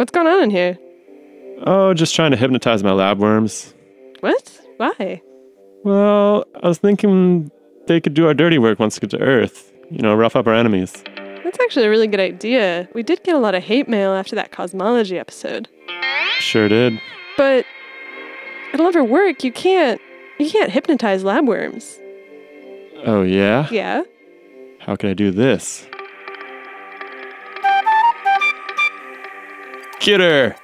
What's going on in here? Oh, just trying to hypnotize my lab worms. What? Why? Well, I was thinking they could do our dirty work once we get to Earth. You know, rough up our enemies. That's actually a really good idea. We did get a lot of hate mail after that cosmology episode. Sure did. But it'll never work. You can't hypnotize lab worms. Oh, yeah? Yeah. How can I do this? Get her!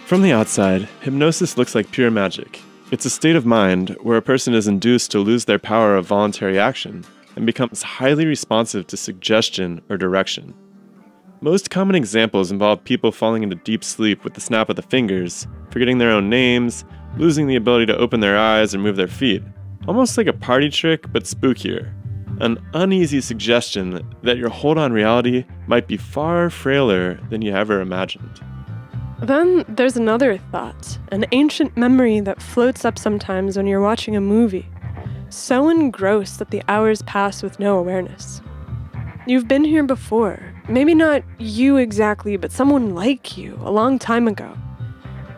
From the outside, hypnosis looks like pure magic. It's a state of mind where a person is induced to lose their power of voluntary action and becomes highly responsive to suggestion or direction. Most common examples involve people falling into deep sleep with the snap of the fingers, forgetting their own names, losing the ability to open their eyes or move their feet. Almost like a party trick, but spookier. An uneasy suggestion that your hold on reality might be far frailer than you ever imagined. Then there's another thought, an ancient memory that floats up sometimes when you're watching a movie. So engrossed that the hours pass with no awareness. You've been here before. Maybe not you exactly, but someone like you, a long time ago.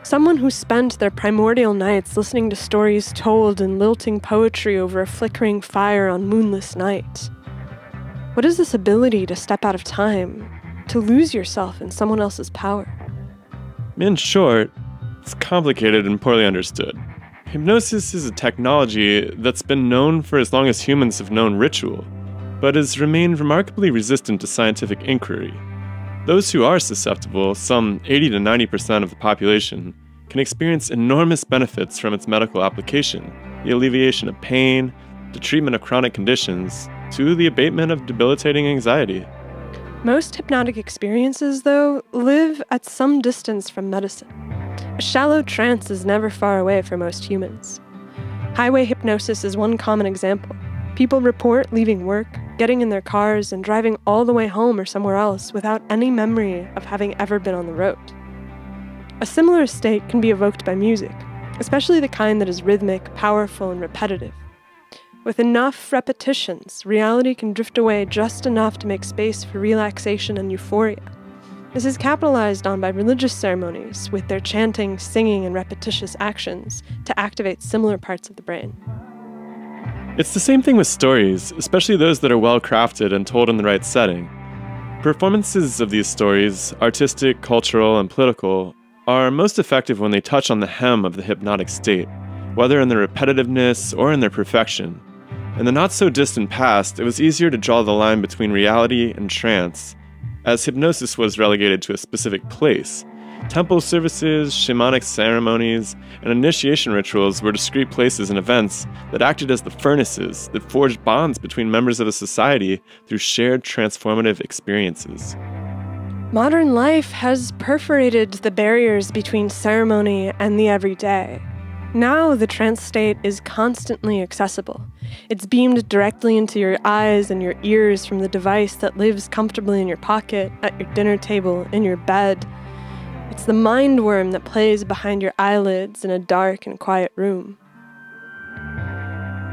Someone who spent their primordial nights listening to stories told in lilting poetry over a flickering fire on moonless night. What is this ability to step out of time, to lose yourself in someone else's power? In short, it's complicated and poorly understood. Hypnosis is a technology that's been known for as long as humans have known ritual, but has remained remarkably resistant to scientific inquiry. Those who are susceptible, some 80 to 90% of the population, can experience enormous benefits from its medical application, the alleviation of pain, the treatment of chronic conditions, to the abatement of debilitating anxiety. Most hypnotic experiences, though, live at some distance from medicine. A shallow trance is never far away for most humans. Highway hypnosis is one common example. People report leaving work, getting in their cars, and driving all the way home or somewhere else without any memory of having ever been on the road. A similar state can be evoked by music, especially the kind that is rhythmic, powerful, and repetitive. With enough repetitions, reality can drift away just enough to make space for relaxation and euphoria. This is capitalized on by religious ceremonies, with their chanting, singing, and repetitious actions to activate similar parts of the brain. It's the same thing with stories, especially those that are well crafted and told in the right setting. Performances of these stories, artistic, cultural, and political, are most effective when they touch on the hem of the hypnotic state, whether in their repetitiveness or in their perfection. In the not-so-distant past, it was easier to draw the line between reality and trance, as hypnosis was relegated to a specific place. Temple services, shamanic ceremonies, and initiation rituals were discrete places and events that acted as the furnaces that forged bonds between members of a society through shared transformative experiences. Modern life has perforated the barriers between ceremony and the everyday. Now the trance state is constantly accessible. It's beamed directly into your eyes and your ears from the device that lives comfortably in your pocket, at your dinner table, in your bed. It's the mind worm that plays behind your eyelids in a dark and quiet room.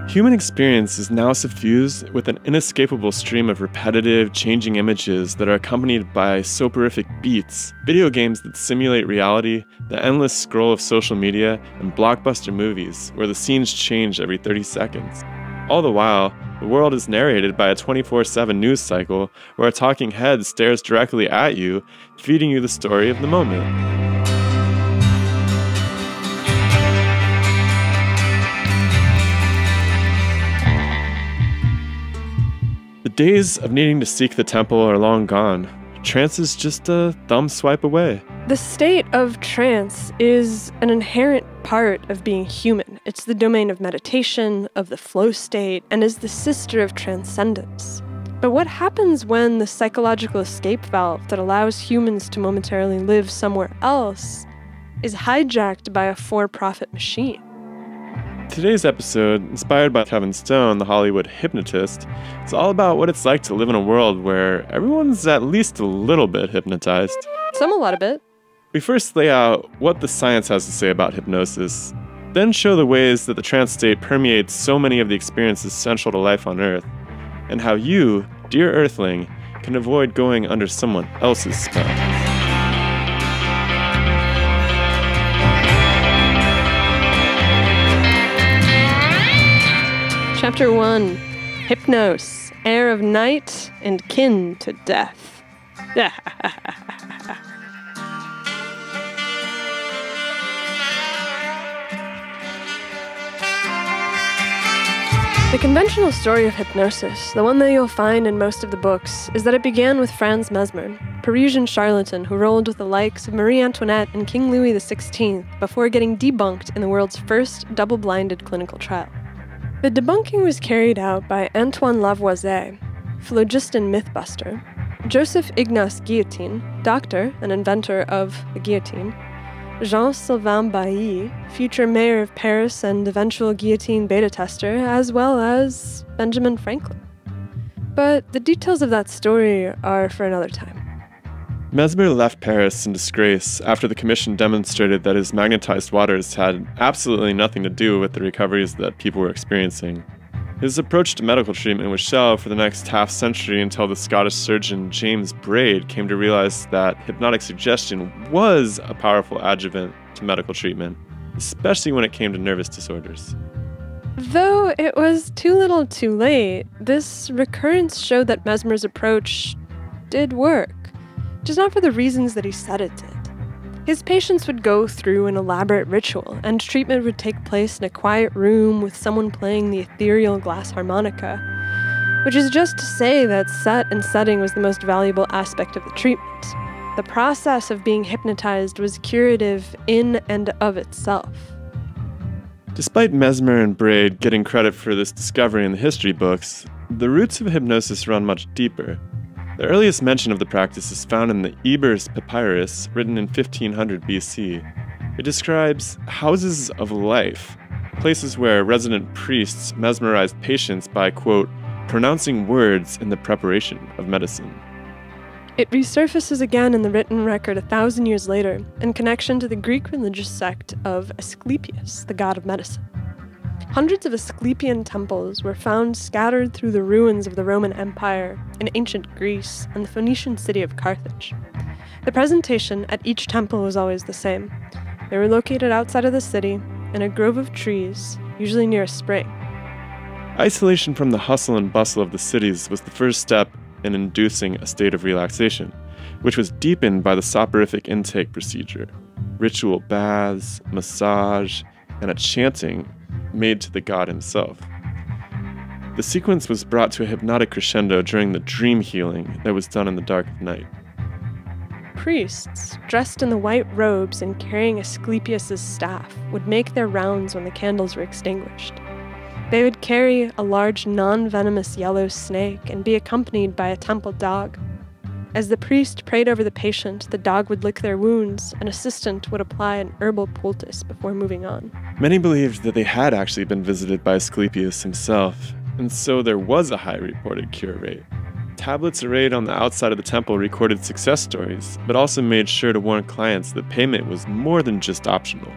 Human experience is now suffused with an inescapable stream of repetitive, changing images that are accompanied by soporific beats, video games that simulate reality, the endless scroll of social media, and blockbuster movies where the scenes change every 30 seconds. All the while, the world is narrated by a 24/7 news cycle where a talking head stares directly at you, feeding you the story of the moment. The days of needing to seek the temple are long gone. Trance is just a thumb swipe away. The state of trance is an inherent part of being human. It's the domain of meditation, of the flow state, and is the sister of transcendence. But what happens when the psychological escape valve that allows humans to momentarily live somewhere else is hijacked by a for-profit machine? Today's episode, inspired by Kevin Stone, the Hollywood hypnotist, is all about what it's like to live in a world where everyone's at least a little bit hypnotized. Some a lot of bit. We first lay out what the science has to say about hypnosis, then show the ways that the trance state permeates so many of the experiences central to life on Earth, and how you, dear Earthling, can avoid going under someone else's spell. Chapter 1. Hypnos, heir of night and kin to death. The conventional story of hypnosis, the one that you'll find in most of the books, is that it began with Franz Mesmer, Parisian charlatan who rolled with the likes of Marie Antoinette and King Louis XVI before getting debunked in the world's first double-blinded clinical trial. The debunking was carried out by Antoine Lavoisier, phlogiston mythbuster, Joseph Ignace Guillotine, doctor and inventor of the guillotine, Jean-Sylvain Bailly, future mayor of Paris and eventual guillotine beta tester, as well as Benjamin Franklin. But the details of that story are for another time. Mesmer left Paris in disgrace after the commission demonstrated that his magnetized waters had absolutely nothing to do with the recoveries that people were experiencing. His approach to medical treatment was shelved for the next half-century until the Scottish surgeon James Braid came to realize that hypnotic suggestion was a powerful adjuvant to medical treatment, especially when it came to nervous disorders. Though it was too little too late, this recurrence showed that Mesmer's approach did work, just not for the reasons that he said it did. His patients would go through an elaborate ritual, and treatment would take place in a quiet room with someone playing the ethereal glass harmonica, which is just to say that set and setting was the most valuable aspect of the treatment. The process of being hypnotized was curative in and of itself. Despite Mesmer and Braid getting credit for this discovery in the history books, the roots of hypnosis run much deeper. The earliest mention of the practice is found in the Ebers Papyrus, written in 1500 BC. It describes houses of life, places where resident priests mesmerized patients by, quote, pronouncing words in the preparation of medicine. It resurfaces again in the written record 1,000 years later in connection to the Greek religious sect of Asclepius, the god of medicine. Hundreds of Asclepian temples were found scattered through the ruins of the Roman Empire in ancient Greece and the Phoenician city of Carthage. The presentation at each temple was always the same. They were located outside of the city, in a grove of trees, usually near a spring. Isolation from the hustle and bustle of the cities was the first step in inducing a state of relaxation, which was deepened by the soporific intake procedure, ritual baths, massage, and a chanting made to the god himself. The sequence was brought to a hypnotic crescendo during the dream healing that was done in the dark of night. Priests, dressed in the white robes and carrying Asclepius' staff, would make their rounds when the candles were extinguished. They would carry a large non-venomous yellow snake and be accompanied by a temple dog. As the priest prayed over the patient, the dog would lick their wounds, an assistant would apply an herbal poultice before moving on. Many believed that they had actually been visited by Asclepius himself, and so there was a high reported cure rate. Tablets arrayed on the outside of the temple recorded success stories, but also made sure to warn clients that payment was more than just optional.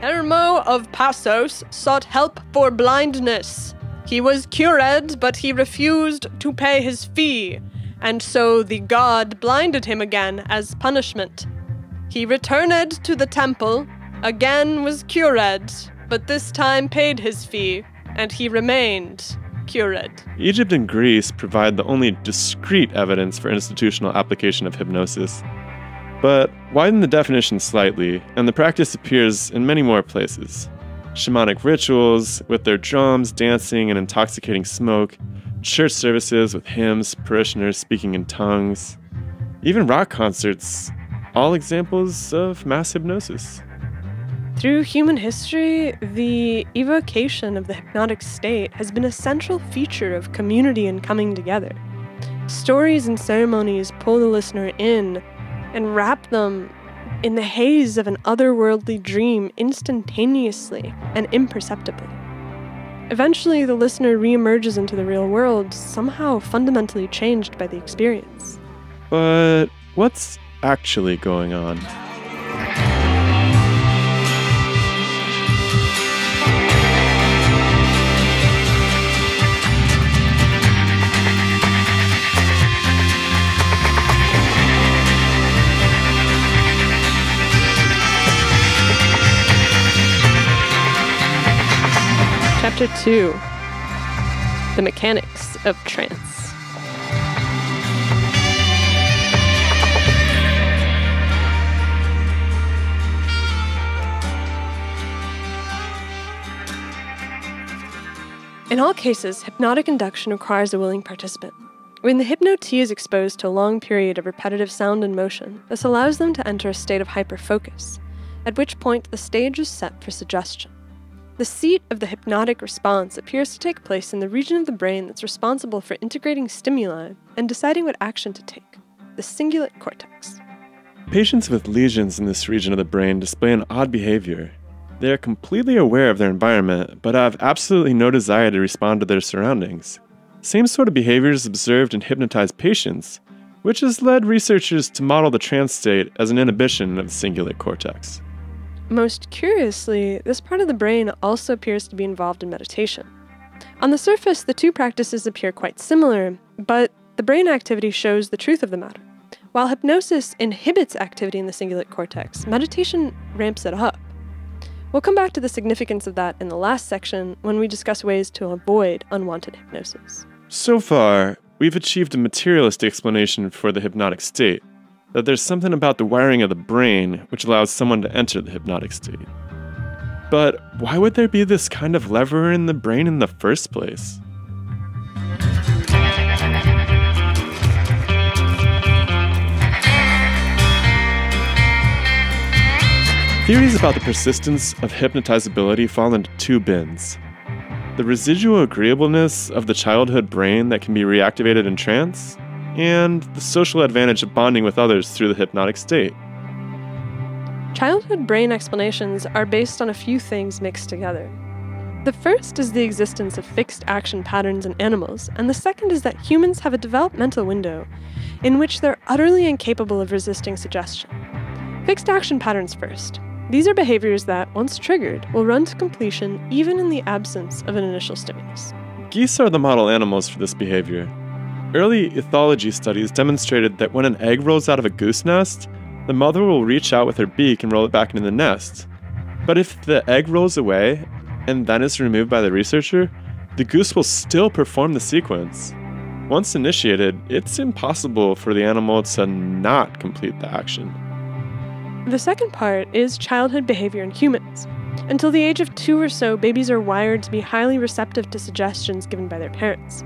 Hermo of Passos sought help for blindness. He was cured, but he refused to pay his fee, and so the god blinded him again as punishment. He returned to the temple, again was cured, but this time paid his fee, and he remained cured. Egypt and Greece provide the only discrete evidence for institutional application of hypnosis, but widen the definition slightly, and the practice appears in many more places. Shamanic rituals, with their drums, dancing, and intoxicating smoke, church services with hymns, parishioners speaking in tongues, even rock concerts, all examples of mass hypnosis. Through human history, the evocation of the hypnotic state has been a central feature of community and coming together. Stories and ceremonies pull the listener in and wrap them in the haze of an otherworldly dream instantaneously and imperceptibly. Eventually, the listener reemerges into the real world, somehow fundamentally changed by the experience. But what's actually going on? Chapter 2: The Mechanics of Trance. In all cases, hypnotic induction requires a willing participant. When the hypnotee is exposed to a long period of repetitive sound and motion, this allows them to enter a state of hyperfocus, at which point the stage is set for suggestion. The seat of the hypnotic response appears to take place in the region of the brain that's responsible for integrating stimuli and deciding what action to take, the cingulate cortex. Patients with lesions in this region of the brain display an odd behavior. They are completely aware of their environment, but have absolutely no desire to respond to their surroundings. Same sort of behavior is observed in hypnotized patients, which has led researchers to model the trance state as an inhibition of the cingulate cortex. Most curiously, this part of the brain also appears to be involved in meditation. On the surface, the two practices appear quite similar, but the brain activity shows the truth of the matter. While hypnosis inhibits activity in the cingulate cortex, meditation ramps it up. We'll come back to the significance of that in the last section when we discuss ways to avoid unwanted hypnosis. So far, we've achieved a materialist explanation for the hypnotic state, that there's something about the wiring of the brain which allows someone to enter the hypnotic state. But why would there be this kind of lever in the brain in the first place? Theories about the persistence of hypnotizability fall into two bins: the residual agreeableness of the childhood brain that can be reactivated in trance, and the social advantage of bonding with others through the hypnotic state. Childhood brain explanations are based on a few things mixed together. The first is the existence of fixed action patterns in animals, and the second is that humans have a developmental window in which they're utterly incapable of resisting suggestion. Fixed action patterns first. These are behaviors that, once triggered, will run to completion even in the absence of an initial stimulus. Geese are the model animals for this behavior. Early ethology studies demonstrated that when an egg rolls out of a goose nest, the mother will reach out with her beak and roll it back into the nest. But if the egg rolls away and then is removed by the researcher, the goose will still perform the sequence. Once initiated, it's impossible for the animal to not complete the action. The second part is childhood behavior in humans. Until the age of 2 or so, babies are wired to be highly receptive to suggestions given by their parents.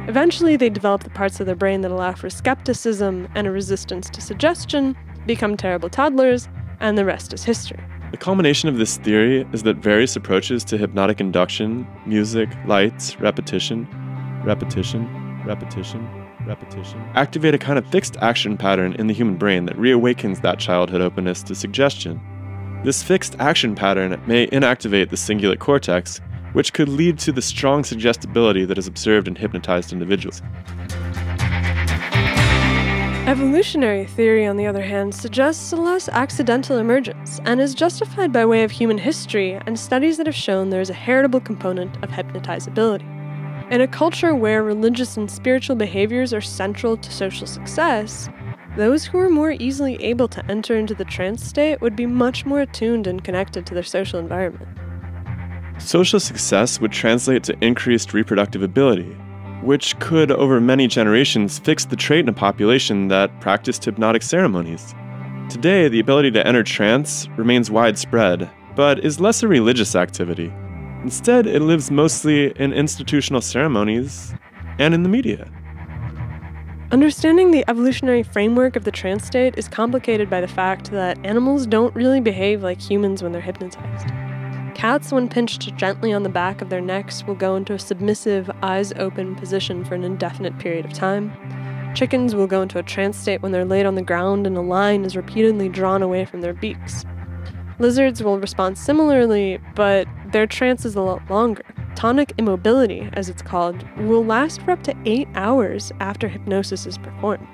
Eventually, they develop the parts of their brain that allow for skepticism and a resistance to suggestion, become terrible toddlers, and the rest is history. The culmination of this theory is that various approaches to hypnotic induction, music, lights, repetition, activate a kind of fixed action pattern in the human brain that reawakens that childhood openness to suggestion. This fixed action pattern may inactivate the cingulate cortex, which could lead to the strong suggestibility that is observed in hypnotized individuals. Evolutionary theory, on the other hand, suggests a less accidental emergence and is justified by way of human history and studies that have shown there is a heritable component of hypnotizability. In a culture where religious and spiritual behaviors are central to social success, those who are more easily able to enter into the trance state would be much more attuned and connected to their social environment. Social success would translate to increased reproductive ability, which could, over many generations, fix the trait in a population that practiced hypnotic ceremonies. Today, the ability to enter trance remains widespread, but is less a religious activity. Instead, it lives mostly in institutional ceremonies and in the media. Understanding the evolutionary framework of the trance state is complicated by the fact that animals don't really behave like humans when they're hypnotized. Cats, when pinched gently on the back of their necks, will go into a submissive, eyes open position for an indefinite period of time, Chickens will go into a trance state when they're laid on the ground and a line is repeatedly drawn away from their beaks. Lizards will respond similarly, but their trance is a lot longer. Tonic immobility, as it's called, will last for up to 8 hours after hypnosis is performed.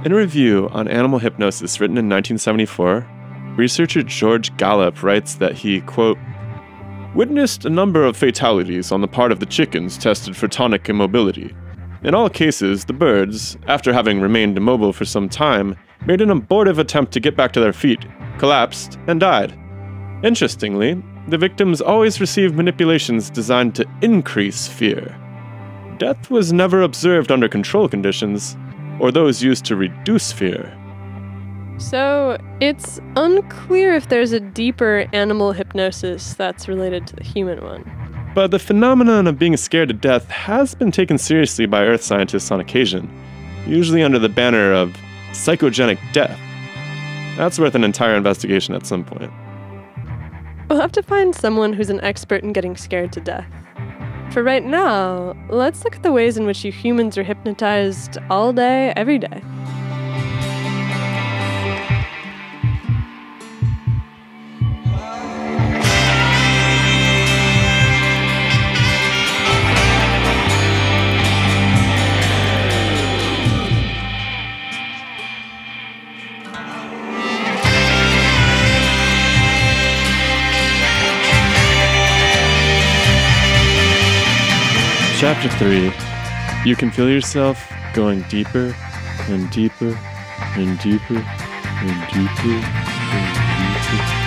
In a review on animal hypnosis written in 1974, researcher George Gallup writes that he, quote, witnessed a number of fatalities on the part of the chickens tested for tonic immobility. In all cases, the birds, after having remained immobile for some time, made an abortive attempt to get back to their feet, collapsed, and died. Interestingly, the victims always received manipulations designed to increase fear. Death was never observed under control conditions, or those used to reduce fear. So, it's unclear if there's a deeper animal hypnosis that's related to the human one. But the phenomenon of being scared to death has been taken seriously by earth scientists on occasion, usually under the banner of psychogenic death. That's worth an entire investigation at some point. We'll have to find someone who's an expert in getting scared to death. For right now, let's look at the ways in which you humans are hypnotized all day, every day. Chapter 3. You can feel yourself going deeper and deeper and deeper and deeper and deeper.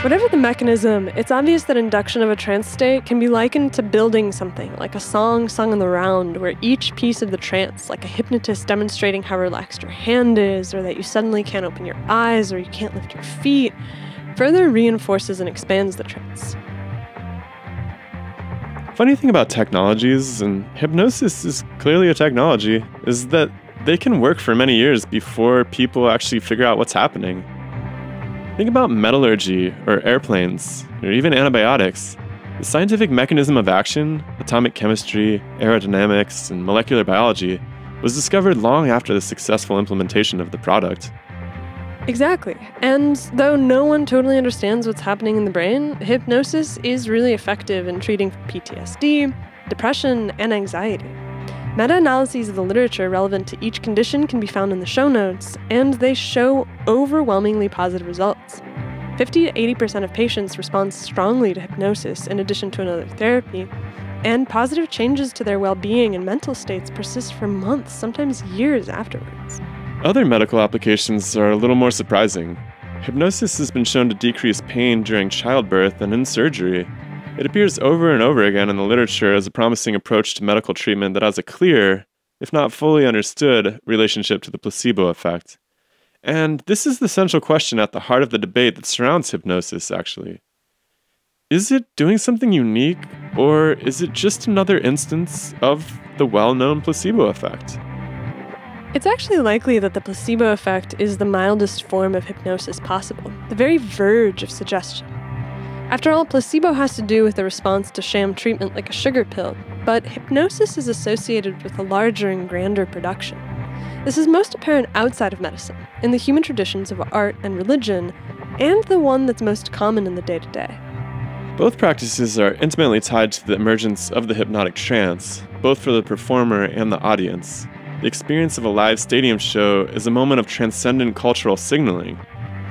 Whatever the mechanism, it's obvious that induction of a trance state can be likened to building something, like a song sung in the round, where each piece of the trance, like a hypnotist demonstrating how relaxed your hand is, or that you suddenly can't open your eyes, or you can't lift your feet, further reinforces and expands the trance. Funny thing about technologies, and hypnosis is clearly a technology, is that they can work for many years before people actually figure out what's happening. Think about metallurgy, or airplanes, or even antibiotics. The scientific mechanism of action, atomic chemistry, aerodynamics, and molecular biology, was discovered long after the successful implementation of the product. Exactly. And though no one totally understands what's happening in the brain, hypnosis is really effective in treating PTSD, depression, and anxiety. Meta-analyses of the literature relevant to each condition can be found in the show notes, and they show overwhelmingly positive results. 50 to 80% of patients respond strongly to hypnosis in addition to another therapy, and positive changes to their well-being and mental states persist for months, sometimes years afterwards. Other medical applications are a little more surprising. Hypnosis has been shown to decrease pain during childbirth and in surgery. It appears over and over again in the literature as a promising approach to medical treatment that has a clear, if not fully understood, relationship to the placebo effect. And this is the central question at the heart of the debate that surrounds hypnosis, actually. Is it doing something unique, or is it just another instance of the well-known placebo effect? It's actually likely that the placebo effect is the mildest form of hypnosis possible, the very verge of suggestion. After all, placebo has to do with a response to sham treatment like a sugar pill, but hypnosis is associated with a larger and grander production. This is most apparent outside of medicine, in the human traditions of art and religion, and the one that's most common in the day-to-day. Both practices are intimately tied to the emergence of the hypnotic trance, both for the performer and the audience. The experience of a live stadium show is a moment of transcendent cultural signaling.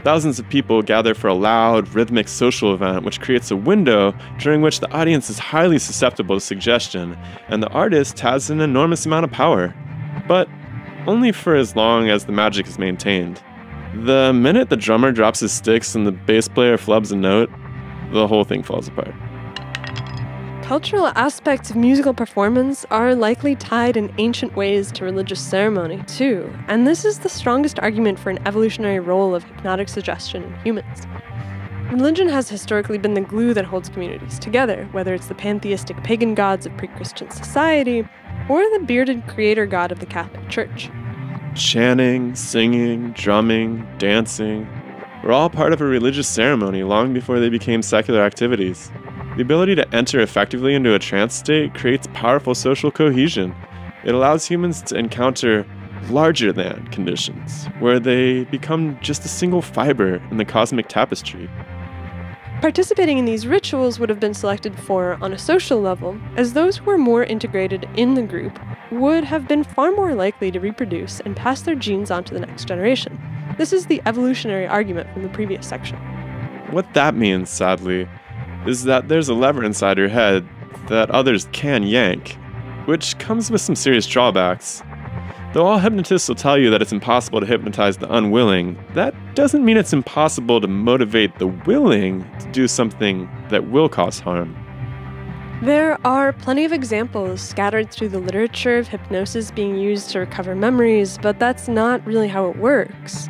Thousands of people gather for a loud, rhythmic social event which creates a window during which the audience is highly susceptible to suggestion, and the artist has an enormous amount of power. But only for as long as the magic is maintained. The minute the drummer drops his sticks and the bass player flubs a note, the whole thing falls apart. Cultural aspects of musical performance are likely tied in ancient ways to religious ceremony, too, and this is the strongest argument for an evolutionary role of hypnotic suggestion in humans. Religion has historically been the glue that holds communities together, whether it's the pantheistic pagan gods of pre-Christian society, or the bearded creator god of the Catholic Church. Chanting, singing, drumming, dancing, were all part of a religious ceremony long before they became secular activities. The ability to enter effectively into a trance state creates powerful social cohesion. It allows humans to encounter larger-than conditions, where they become just a single fiber in the cosmic tapestry. Participating in these rituals would have been selected for on a social level, as those who were more integrated in the group would have been far more likely to reproduce and pass their genes on to the next generation. This is the evolutionary argument from the previous section. What that means, sadly, is that there's a lever inside your head that others can yank, which comes with some serious drawbacks. Though all hypnotists will tell you that it's impossible to hypnotize the unwilling, that doesn't mean it's impossible to motivate the willing to do something that will cause harm. There are plenty of examples scattered through the literature of hypnosis being used to recover memories, but that's not really how it works.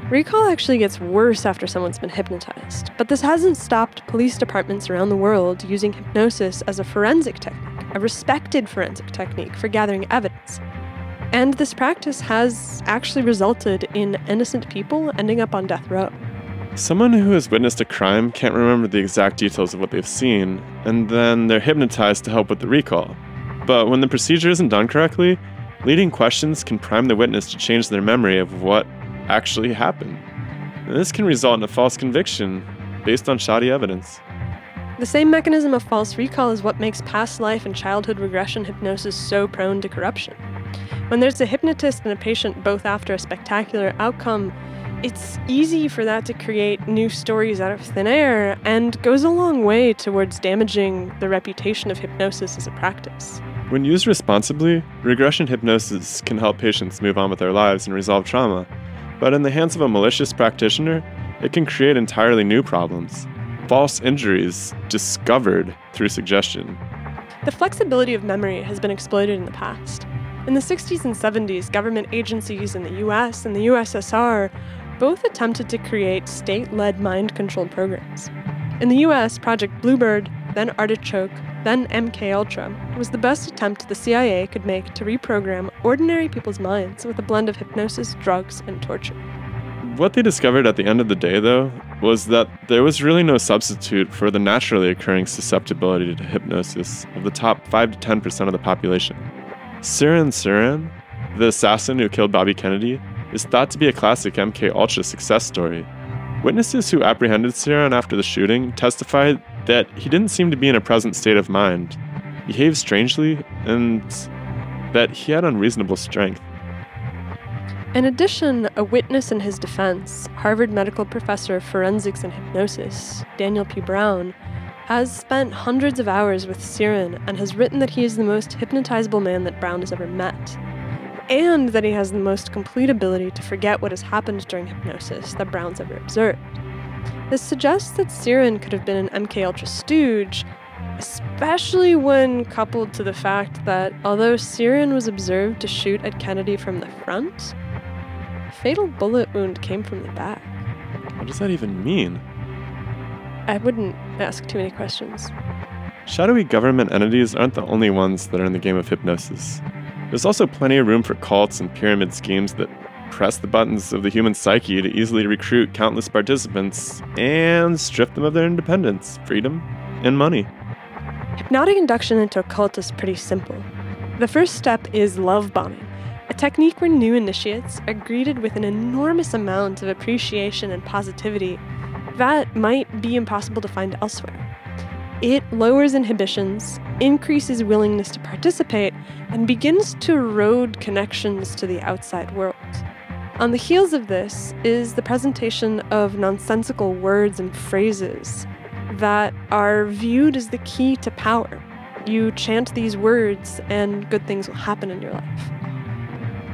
Recall actually gets worse after someone's been hypnotized, but this hasn't stopped police departments around the world using hypnosis as a forensic technique, a respected forensic technique for gathering evidence. And this practice has actually resulted in innocent people ending up on death row. Someone who has witnessed a crime can't remember the exact details of what they've seen, and then they're hypnotized to help with the recall. But when the procedure isn't done correctly, leading questions can prime the witness to change their memory of what actually happened. And this can result in a false conviction based on shoddy evidence. The same mechanism of false recall is what makes past life and childhood regression hypnosis so prone to corruption. When there's a hypnotist and a patient both after a spectacular outcome, it's easy for that to create new stories out of thin air and goes a long way towards damaging the reputation of hypnosis as a practice. When used responsibly, regression hypnosis can help patients move on with their lives and resolve trauma. But in the hands of a malicious practitioner, it can create entirely new problems. False injuries discovered through suggestion. The flexibility of memory has been exploited in the past. In the 60s and 70s, government agencies in the US and the USSR both attempted to create state-led mind-control programs. In the US, Project Bluebird, then Artichoke, then MKUltra, was the best attempt the CIA could make to reprogram ordinary people's minds with a blend of hypnosis, drugs, and torture. What they discovered at the end of the day, though, was that there was really no substitute for the naturally occurring susceptibility to hypnosis of the top 5 to 10% of the population. Sirhan, the assassin who killed Bobby Kennedy, is thought to be a classic MKUltra success story. Witnesses who apprehended Sirhan after the shooting testified that he didn't seem to be in a present state of mind, behaved strangely, and that he had unreasonable strength. In addition, a witness in his defense, Harvard medical professor of forensics and hypnosis, Daniel P. Brown, has spent hundreds of hours with Sirhan and has written that he is the most hypnotizable man that Brown has ever met, and that he has the most complete ability to forget what has happened during hypnosis that Brown's ever observed. This suggests that Sirhan could have been an MKUltra stooge, especially when coupled to the fact that although Sirhan was observed to shoot at Kennedy from the front, a fatal bullet wound came from the back. What does that even mean? I wouldn't ask too many questions. Shadowy government entities aren't the only ones that are in the game of hypnosis. There's also plenty of room for cults and pyramid schemes that press the buttons of the human psyche to easily recruit countless participants and strip them of their independence, freedom, and money. Hypnotic induction into a cult is pretty simple. The first step is love bombing, a technique where new initiates are greeted with an enormous amount of appreciation and positivity that might be impossible to find elsewhere. It lowers inhibitions, increases willingness to participate, and begins to erode connections to the outside world. On the heels of this is the presentation of nonsensical words and phrases that are viewed as the key to power. You chant these words and good things will happen in your life.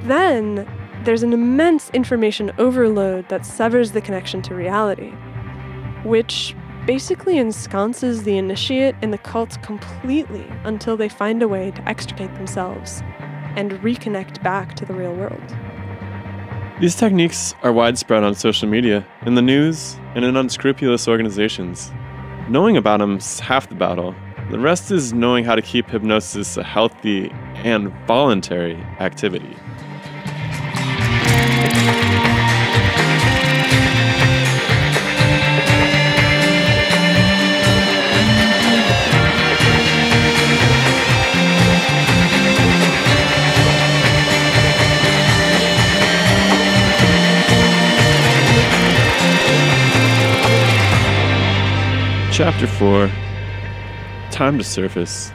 Then there's an immense information overload that severs the connection to reality, which basically ensconces the initiate in the cult completely until they find a way to extricate themselves and reconnect back to the real world. These techniques are widespread on social media, in the news, and in unscrupulous organizations. Knowing about them's half the battle. The rest is knowing how to keep hypnosis a healthy and voluntary activity. Chapter 4. Time to surface.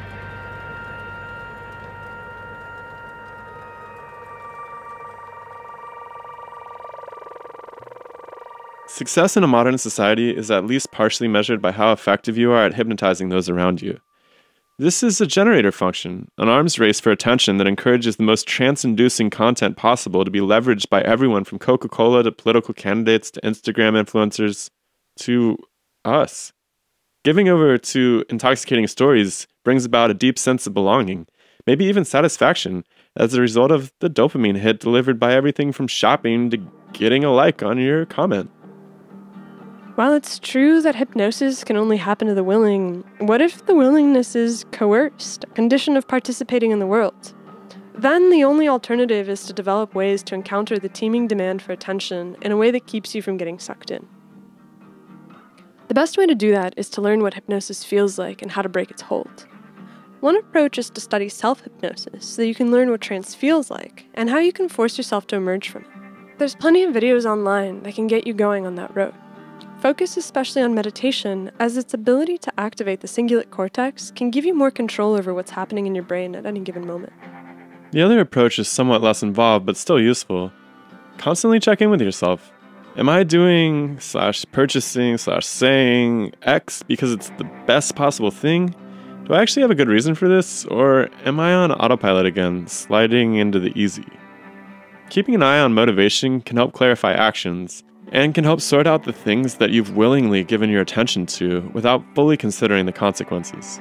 Success in a modern society is at least partially measured by how effective you are at hypnotizing those around you. This is a generator function, an arms race for attention that encourages the most trance-inducing content possible to be leveraged by everyone from Coca-Cola to political candidates to Instagram influencers to us. Giving over to intoxicating stories brings about a deep sense of belonging, maybe even satisfaction, as a result of the dopamine hit delivered by everything from shopping to getting a like on your comment. While it's true that hypnosis can only happen to the willing, what if the willingness is coerced, a condition of participating in the world? Then the only alternative is to develop ways to encounter the teeming demand for attention in a way that keeps you from getting sucked in. The best way to do that is to learn what hypnosis feels like and how to break its hold. One approach is to study self-hypnosis so that you can learn what trance feels like and how you can force yourself to emerge from it. There's plenty of videos online that can get you going on that road. Focus especially on meditation, as its ability to activate the cingulate cortex can give you more control over what's happening in your brain at any given moment. The other approach is somewhat less involved but still useful. Constantly check in with yourself. Am I doing /purchasing /saying X because it's the best possible thing? Do I actually have a good reason for this? Or am I on autopilot again, sliding into the easy? Keeping an eye on motivation can help clarify actions, and can help sort out the things that you've willingly given your attention to without fully considering the consequences.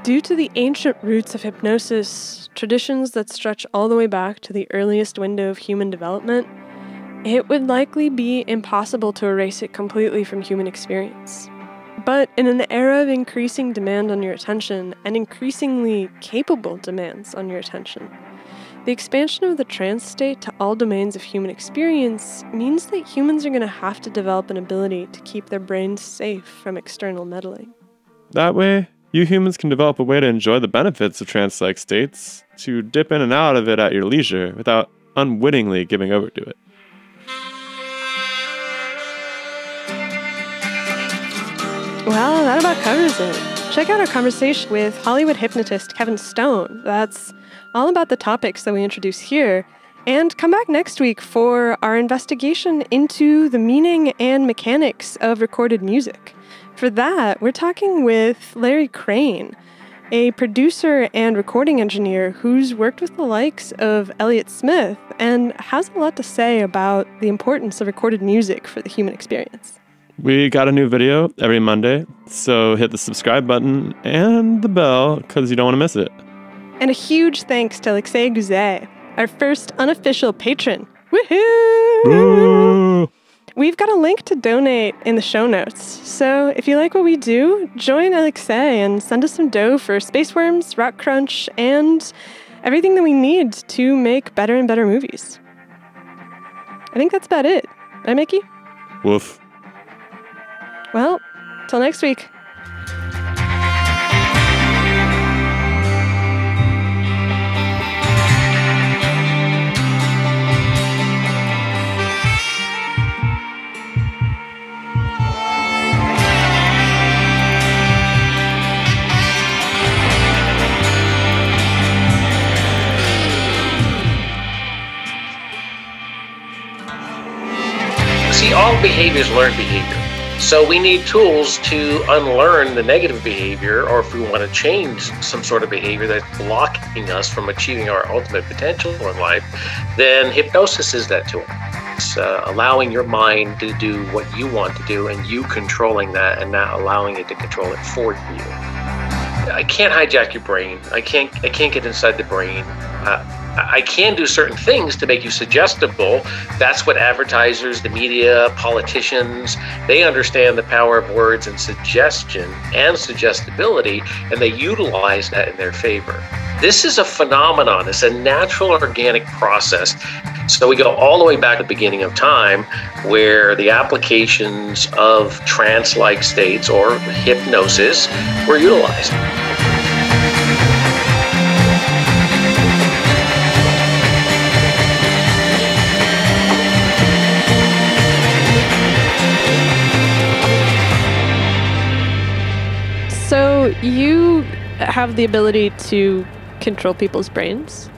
Due to the ancient roots of hypnosis, traditions that stretch all the way back to the earliest window of human development, it would likely be impossible to erase it completely from human experience. But in an era of increasing demand on your attention and increasingly capable demands on your attention, the expansion of the trance state to all domains of human experience means that humans are going to have to develop an ability to keep their brains safe from external meddling. That way, you humans can develop a way to enjoy the benefits of trance-like states, to dip in and out of it at your leisure without unwittingly giving over to it. Well, that about covers it. Check out our conversation with Hollywood hypnotist Kevin Stone. That's all about the topics that we introduce here. And come back next week for our investigation into the meaning and mechanics of recorded music. For that, we're talking with Larry Crane, a producer and recording engineer who's worked with the likes of Elliott Smith and has a lot to say about the importance of recorded music for the human experience. We got a new video every Monday, so hit the subscribe button and the bell because you don't want to miss it. And a huge thanks to Alexei Guzet, our first unofficial patron. Woohoo! Boo! We've got a link to donate in the show notes, so if you like what we do, join Alexei and send us some dough for Space Worms, Rock Crunch, and everything that we need to make better and better movies. I think that's about it. Right, Mickey? Woof. Well, till next week. See, all behavior is learned behavior. So we need tools to unlearn the negative behavior, or if we want to change some sort of behavior that's blocking us from achieving our ultimate potential in life, then hypnosis is that tool. It's allowing your mind to do what you want to do and you controlling that and not allowing it to control it for you. I can't hijack your brain. I can't get inside the brain. I can do certain things to make you suggestible. That's what advertisers, the media, politicians, they understand the power of words and suggestion and suggestibility, and they utilize that in their favor. This is a phenomenon. It's a natural organic process. So we go all the way back to the beginning of time, where the applications of trance-like states or hypnosis were utilized. So you have the ability to control people's brains?